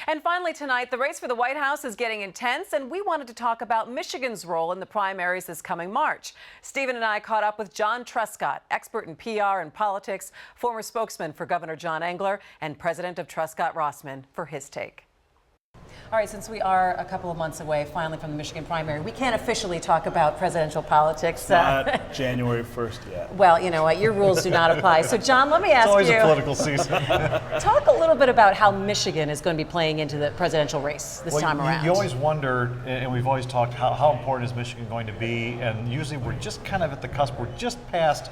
And finally tonight, the race for the White House is getting intense, and we wanted to talk about Michigan's role in the primaries this coming March. Stephen and I caught up with John Truscott, expert in PR and politics, former spokesman for Governor John Engler, and president of Truscott Rossman, for his take. All right, since we are a couple of months away finally from the Michigan primary, we can't officially talk about presidential politics. It's not January 1st yet. Well, you know what, your rules do not apply. So John, let me ask you. It's always a political season. Talk a little bit about how Michigan is going to be playing into the presidential race this time around. You always wonder, and we've always talked, how important is Michigan going to be, and usually we're just kind of at the cusp, we're just past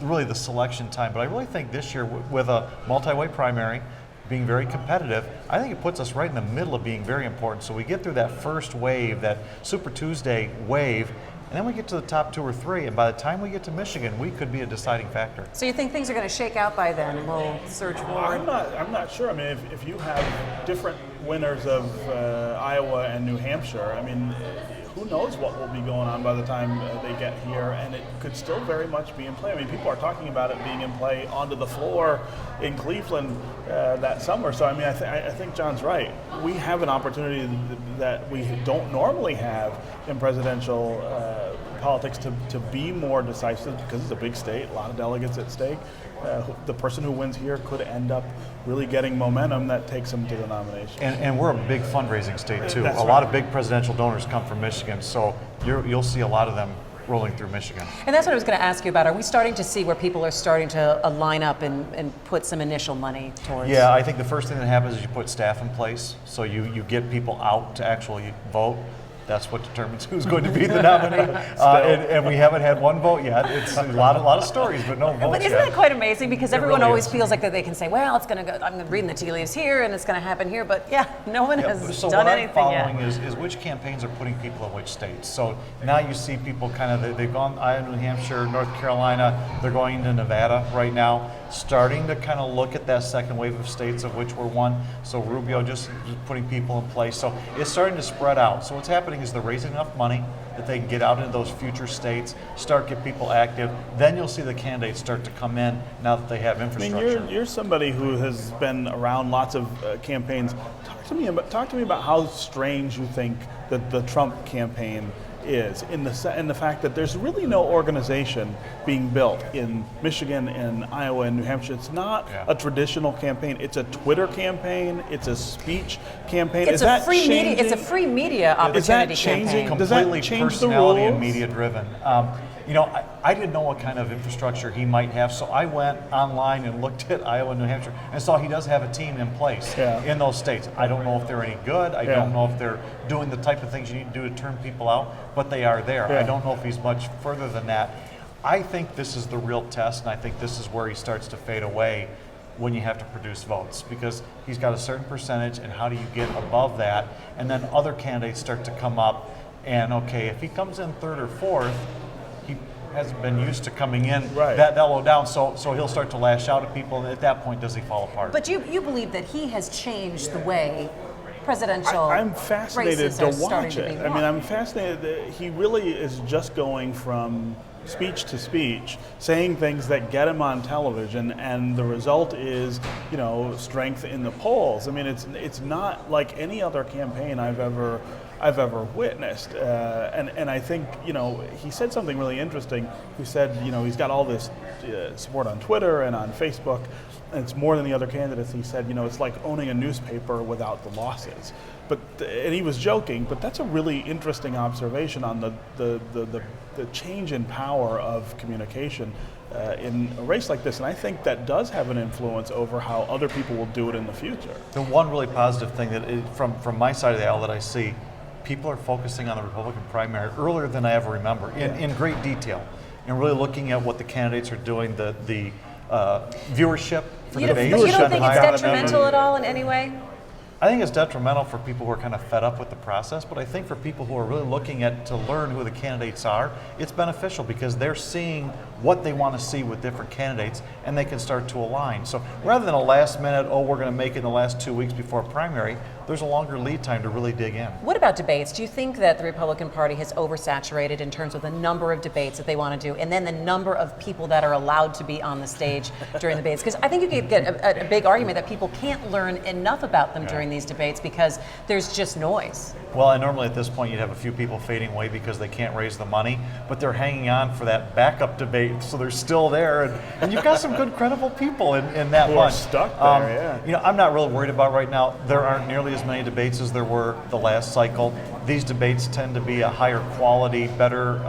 really the selection time, but I really think this year with a multi-way primary, being very competitive, I think it puts us right in the middle of being very important. So we get through that first wave, that Super Tuesday wave, and then we get to the top 2 or 3, and by the time we get to Michigan, we could be a deciding factor. So you think things are going to shake out by then, and we'll surge forward? I'm not sure. I mean, if you have different winners of Iowa and New Hampshire, I mean, who knows what will be going on by the time they get here, and it could still very much be in play. I mean, people are talking about it being in play onto the floor in Cleveland that summer. So, I mean, I think John's right. We have an opportunity that we don't normally have in presidential politics to be more decisive, because it's a big state, a lot of delegates at stake. The person who wins here could end up really getting momentum that takes them to the nomination. And we're a big fundraising state too. That's a lot of big presidential donors come from Michigan, so you'll see a lot of them rolling through Michigan. And that's what I was going to ask you about. Are we starting to see where people are starting to line up and put some initial money towards? Yeah, I think the first thing that happens is you put staff in place, so you get people out to actually vote. That's what determines who's going to be the nominee. And we haven't had one vote yet. It's a lot of stories, but no votes But isn't yet. that quite amazing? Because everyone really always is. feels like that they can say, well, it's going to go, I'm reading the tea leaves here, and it's going to happen here. But yeah, no one has so done what anything I'm following yet. is which campaigns are putting people in which states. So now you see people kind of, they've gone Iowa, New Hampshire, North Carolina, they're going into Nevada right now, starting to kind of look at that second wave of states of which we're one. So Rubio just putting people in place. So it's starting to spread out. So what's happening is they're raising enough money that they can get out into those future states, start get people active. Then you'll see the candidates start to come in now that they have infrastructure. I mean, you're somebody who has been around lots of campaigns. Talk to me about how strange you think that the Trump campaign is in the fact that there's really no organization being built in Michigan and Iowa and New Hampshire. It's not a traditional campaign. It's a Twitter campaign. It's a speech campaign. It's a free media. It's a free media opportunity campaign. Completely change the personality rules? and media driven. I didn't know what kind of infrastructure he might have, so I went online and looked at Iowa and New Hampshire and saw he does have a team in place in those states. I don't know if they're any good. I don't know if they're doing the type of things you need to do to turn people out, but they are there. I don't know if he's much further than that. I think this is the real test, and I think this is where he starts to fade away when you have to produce votes, because he's got a certain percentage, and how do you get above that? And then other candidates start to come up, and okay, if he comes in 3rd or 4th, he hasn't been used to coming in that low down, so he'll start to lash out at people, and at that point, does he fall apart? But you believe that he has changed the way presidential I'm fascinated races to are starting watch to be it. won. I mean, I'm fascinated that he really is just going from speech to speech, saying things that get him on television, and the result is, strength in the polls. I mean, it's not like any other campaign I've ever witnessed, and I think he said something really interesting. He said he's got all this support on Twitter and on Facebook, and it's more than the other candidates. He said it's like owning a newspaper without the losses. And he was joking, but that's a really interesting observation on the change in power of communication in a race like this, and I think that does have an influence over how other people will do it in the future. The one really positive thing that from my side of the aisle that I see, people are focusing on the Republican primary earlier than I ever remember, in great detail, and really looking at what the candidates are doing, the viewership for debates. But you don't think it's detrimental at all in any way? I think it's detrimental for people who are kind of fed up with the process, but I think for people who are really looking to learn who the candidates are, it's beneficial because they're seeing what they want to see with different candidates, and they can start to align. So rather than a last minute, we're going to make it in the last 2 weeks before a primary, there's a longer lead time to really dig in. What about debates? Do you think that the Republican Party has oversaturated in terms of the number of debates that they want to do, and then the number of people that are allowed to be on the stage during the debates? Because I think you could get a big argument that people can't learn enough about them during these debates because there's just noise. Well, and normally at this point you'd have a few people fading away because they can't raise the money, but they're hanging on for that backup debate, so they're still there, and you've got some good, credible people in that Who bunch. are stuck there, yeah. I'm not really worried about right now. There aren't nearly as many debates as there were the last cycle. These debates tend to be a higher quality, better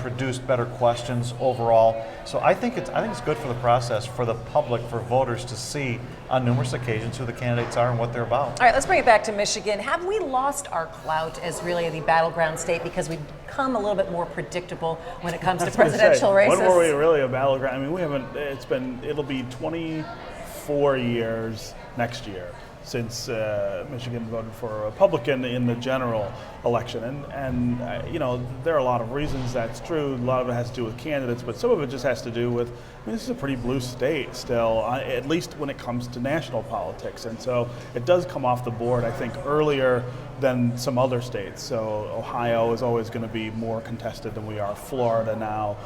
produced, better questions overall. So I think it's good for the process, for the public, for voters to see on numerous occasions who the candidates are and what they're about. All right, let's bring it back to Michigan. Have we lost our clout as really the battleground state because we've become a little bit more predictable when it comes to presidential races? When were we really a battleground? I mean, we haven't. It'll be 24 years next year since Michigan voted for a Republican in the general election. And there are a lot of reasons that's true. A lot of it has to do with candidates, but some of it just has to do with, this is a pretty blue state still, at least when it comes to national politics. And so it does come off the board, I think, earlier than some other states. So Ohio is always going to be more contested than we are. Florida now.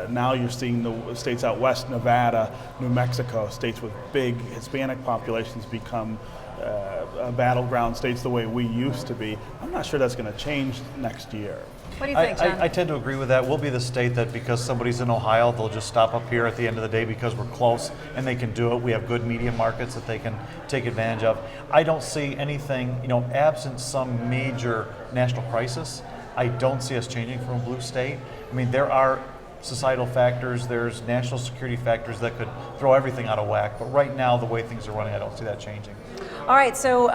Now you're seeing the states out west, Nevada, New Mexico, states with big Hispanic populations become battleground states the way we used to be. I'm not sure that's going to change next year. What do you think, John? I tend to agree with that. We'll be the state that because somebody's in Ohio, they'll just stop up here at the end of the day because we're close and they can do it. We have good media markets that they can take advantage of. I don't see anything, absent some major national crisis, I don't see us changing from a blue state. I mean, there are societal factors, there's national security factors that could throw everything out of whack. But right now, the way things are running, I don't see that changing. All right, so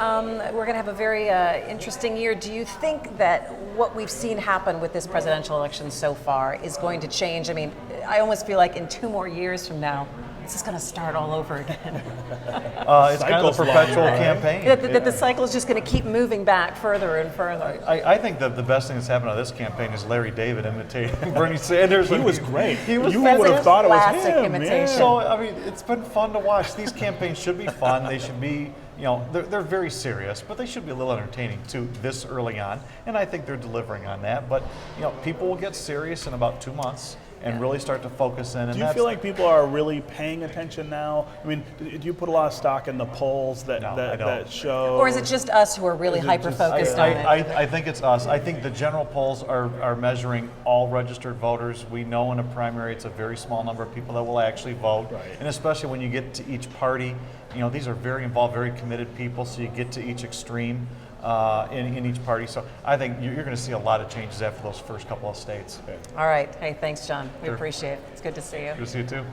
we're going to have a very interesting year. Do you think that what we've seen happen with this presidential election so far is going to change? I mean, I almost feel like in 2 more years from now, it's just going to start all over again. It's kind of the perpetual campaign. That the cycle is just going to keep moving back further and further. I think that the best thing that's happened on this campaign is Larry David imitating Bernie Sanders. He was great. He was You would have thought it was classic him. imitation. Yeah. So, I mean, it's been fun to watch. These campaigns should be fun. They should be, they're very serious, but they should be a little entertaining too this early on. And I think they're delivering on that. But, people will get serious in about 2 months and really start to focus in. And do you feel like people are really paying attention now? I mean, do you put a lot of stock in the polls that show? Or is it just us who are really hyper-focused on it? I think it's us. I think the general polls are measuring all registered voters. We know in a primary it's a very small number of people that will actually vote. Right. And especially when you get to each party, these are very involved, very committed people, so you get to each extreme in each party. So I think you're going to see a lot of changes after those first couple of states. All right. Hey, thanks, John. We Sure. appreciate it. It's good to see you. Good to see you too.